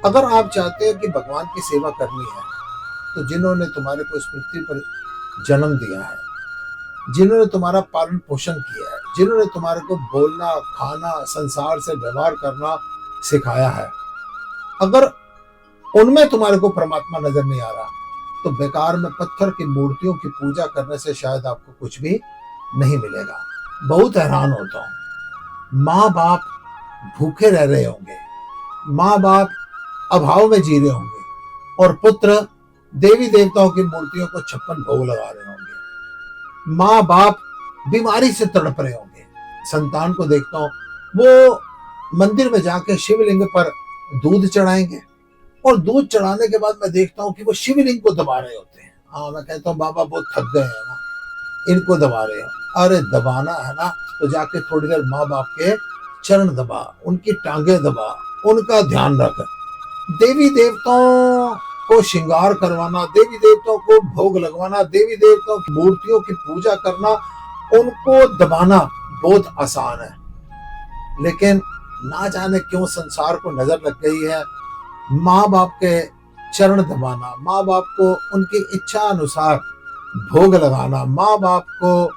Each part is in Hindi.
अगर आप चाहते हैं कि भगवान की सेवा करनी है, तो जिन्होंने तुम्हारे को इस पृथ्वी पर जन्म दिया है, जिन्होंने तुम्हारा पालन पोषण किया है, जिन्होंने तुम्हारे को बोलना, खाना, संसार से व्यवहार करना सिखाया है, अगर उनमें तुम्हारे को परमात्मा नजर नहीं आ रहा, तो बेकार में पत्थर की मूर्तियों की पूजा करने से शायद आपको कुछ भी नहीं मिलेगा। बहुत हैरान होता हूं, माँ बाप भूखे रह रहे होंगे, माँ बाप अभाव में जी रहे होंगे, और पुत्र देवी देवताओं की मूर्तियों को 56 भोग लगा रहे होंगे। माँ बाप बीमारी से तड़प रहे होंगे। संतान को देखता हूं, वो मंदिर में जाके शिवलिंग पर दूध चढ़ाएंगे, और दूध चढ़ाने के बाद मैं देखता हूं कि वो शिवलिंग को दबा रहे होते हैं। हाँ, मैं कहता हूँ बाबा बहुत थक गए हैं ना, इनको दबा रहे हो। अरे दबाना है ना, तो जाके थोड़ी देर माँ बाप के चरण दबा, उनकी टांगे दबा, उनका ध्यान रख। देवी देवताओं को श्रृंगार करवाना, देवी देवताओं को भोग लगवाना, देवी देवताओं की मूर्तियों की पूजा करना, उनको दबाना बहुत आसान है। लेकिन ना जाने क्यों संसार को नजर लग गई है माँ बाप के चरण दबाना, माँ बाप को उनकी इच्छा अनुसार भोग लगाना, माँ बाप को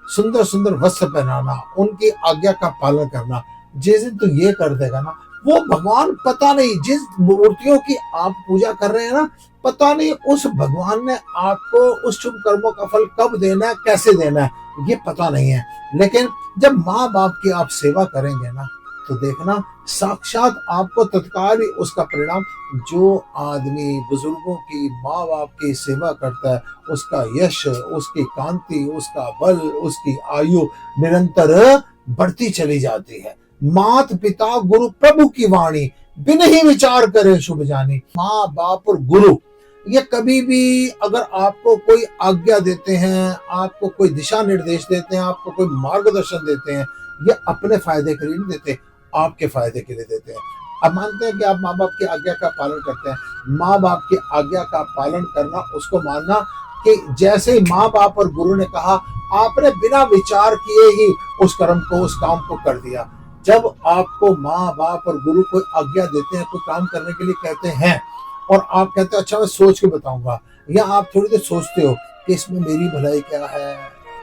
सुंदर सुंदर वस्त्र पहनाना, उनकी आज्ञा का पालन करना। जिस दिन तो ये कर देगा ना, वो भगवान पता नहीं जिस मूर्तियों की आप पूजा कर रहे हैं ना, पता नहीं उस भगवान ने आपको उस शुभ कर्मों का फल कब देना है, कैसे देना है, ये पता नहीं है। लेकिन जब माँ बाप की आप सेवा करेंगे ना, तो देखना साक्षात आपको तत्काल ही उसका परिणाम, जो आदमी बुजुर्गों की माँ बाप की सेवा करता है, उसका यश, उसकी कांति, उसका बल, उसकी आयु निरंतर बढ़ती चली जाती है। मात पिता गुरु प्रभु की वाणी, बिन ही विचार करे शुभ जानी। माँ बाप और गुरु ये कभी भी अगर आपको कोई आज्ञा देते हैं, आपको कोई दिशा निर्देश देते हैं, आपको कोई मार्गदर्शन देते हैं, ये अपने फायदे के लिए नहीं देते, आपके फायदे के लिए देते हैं। अब मानते हैं कि आप माँ बाप की आज्ञा का पालन करते हैं, माँ बाप की आज्ञा का पालन करना, उसको मानना कि जैसे ही माँ बाप और गुरु ने कहा, आपने बिना विचार किए ही उस कर्म को, उस काम को कर दिया। जब आपको माँ बाप और गुरु कोई आज्ञा देते हैं, कोई काम करने के लिए कहते हैं, और आप कहते हैं अच्छा मैं सोच के बताऊंगा, या आप थोड़ी देर सोचते हो कि इसमें मेरी भलाई क्या है,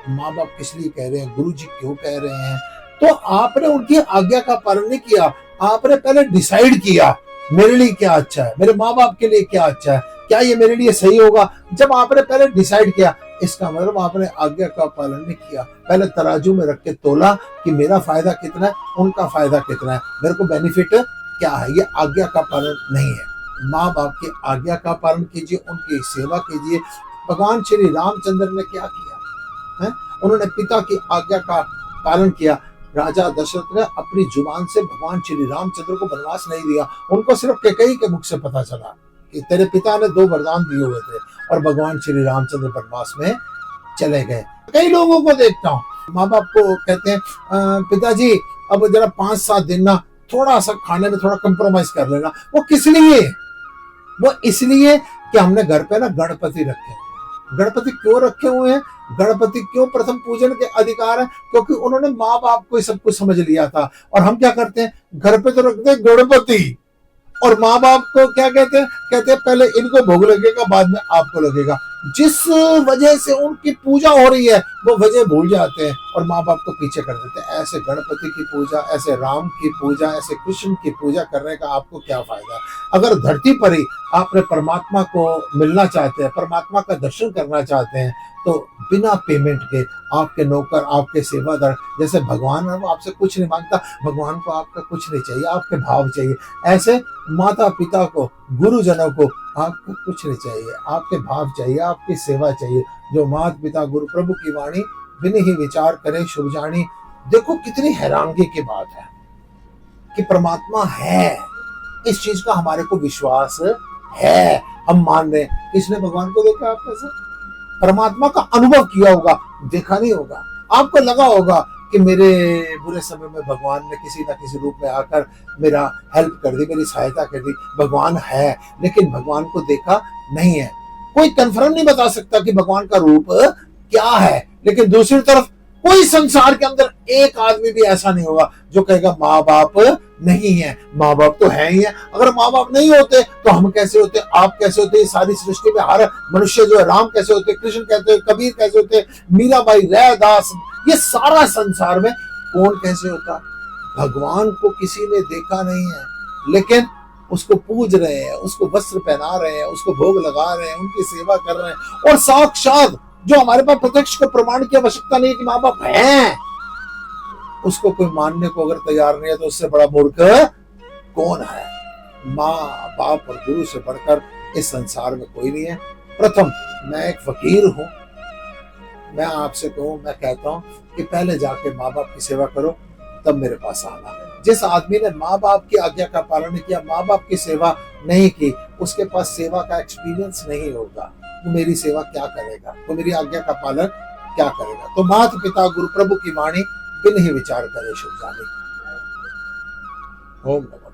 माँ बाप किस लिए कह रहे हैं, गुरु जी क्यों कह रहे हैं, तो आपने उनकी आज्ञा का पालन नहीं किया। आपने पहले डिसाइड किया मेरे लिए क्या अच्छा है, मेरे माँ बाप के लिए क्या अच्छा है, क्या ये मेरे लिए सही होगा। जब आपने पहले डिसाइड किया, इसका मतलब आपने आज्ञा का पालन नहीं किया। पहले तराजू में रख के तोला कि मेरा फायदा कितना है, उनका फायदा कितना है, मेरे को बेनिफिट क्या है। ये आज्ञा का पालन नहीं है। माँ बाप की आज्ञा का पालन कीजिए, उनकी सेवा कीजिए। भगवान श्री रामचंद्र ने क्या किया है, उन्होंने पिता की आज्ञा का पालन किया। राजा दशरथ ने अपनी जुबान से भगवान श्री रामचंद्र को वनवास नहीं दिया, उनको सिर्फ कैकेयी के मुख से पता चला कि तेरे पिता ने 2 वरदान दिए हुए थे, और भगवान श्री रामचंद्र वनवास में चले गए। कई लोगों को देखता हूँ, माँ बाप को कहते हैं पिताजी अब जरा 5-7 दिन ना थोड़ा सा खाने में थोड़ा कंप्रोमाइज कर लेना। वो किस लिए? वो इसलिए कि हमने घर पे ना गणपति रखे हैं। गणपति क्यों रखे हुए हैं? गणपति क्यों प्रथम पूजन के अधिकार है? क्योंकि उन्होंने माँ बाप को सब कुछ समझ लिया था। और हम क्या करते हैं, घर पे तो रखते हैं गणपति, और माँ बाप को क्या कहते हैं, कहते हैं पहले इनको भोग लगेगा, बाद में आपको लगेगा। जिस वजह से उनकी पूजा हो रही है वो वजह भूल जाते हैं और माँ बाप को पीछे कर देते हैं। ऐसे गणपति की पूजा, ऐसे राम की पूजा, ऐसे कृष्ण की पूजा करने का आपको क्या फायदा? अगर धरती पर ही आपने परमात्मा को मिलना चाहते हैं, परमात्मा का दर्शन करना चाहते हैं, तो बिना पेमेंट के आपके नौकर, आपके सेवादार, जैसे भगवान है वो आपसे कुछ नहीं मांगता, भगवान को आपका कुछ नहीं चाहिए, आपके भाव चाहिए। ऐसे माता पिता को, गुरुजनों को आपको कुछ नहीं चाहिए, आपके भाव चाहिए, आपकी सेवा चाहिए। जो माता पिता गुरु प्रभु की वाणी, बिन ही विचार करे शुभ जानी। देखो कितनी हैरानगी की बात है कि परमात्मा है, इस चीज का हमारे को विश्वास है, हम मान रहे हैं। किसने भगवान को देखा? आपने से परमात्मा का अनुभव किया होगा, देखा नहीं होगा। आपको लगा होगा कि मेरे बुरे समय में भगवान ने किसी न किसी रूप में आकर मेरा हेल्प कर दी, मेरी सहायता कर दी। भगवान है, लेकिन भगवान को देखा नहीं है। कोई कंफर्म नहीं बता सकता कि भगवान का रूप क्या है, लेकिन दूसरी तरफ कोई संसार के अंदर एक आदमी भी ऐसा नहीं होगा जो कहेगा माँ बाप नहीं है। माँ बाप तो है ही है। अगर माँ बाप नहीं होते तो हम कैसे होते, आप कैसे होते, सारी सृष्टि में हर मनुष्य जो है, राम कैसे होते, कृष्ण कैसे होते, कबीर कैसे होते, मीराबाई, रैदास, ये सारा संसार में कौन कैसे होता। भगवान को किसी ने देखा नहीं है, लेकिन उसको पूज रहे हैं, उसको वस्त्र पहना रहे हैं, उसको भोग लगा रहे हैं, उनकी सेवा कर रहे हैं। और साक्षात जो हमारे पास प्रत्यक्ष को प्रमाण की आवश्यकता नहीं कि माँ बाप हैं, उसको कोई मानने को अगर तैयार नहीं है तो उससे बड़ा मूर्ख कौन है। माँ बाप और गुरु से बढ़कर इस संसार में कोई नहीं है। प्रथम मैं एक फकीर हूं, मैं आपसे कहूं, मैं कहता हूं कि पहले जाके माँ बाप की सेवा करो, तब मेरे पास आना। जिस आदमी ने माँ बाप की आज्ञा का पालन किया, माँ बाप की सेवा नहीं की, उसके पास सेवा का एक्सपीरियंस नहीं होगा। वो मेरी सेवा क्या करेगा, वो मेरी आज्ञा का पालन क्या करेगा। तो माता पिता गुरु प्रभु की वाणी बिन ही विचार करे शुभ जाने। ओम नमः।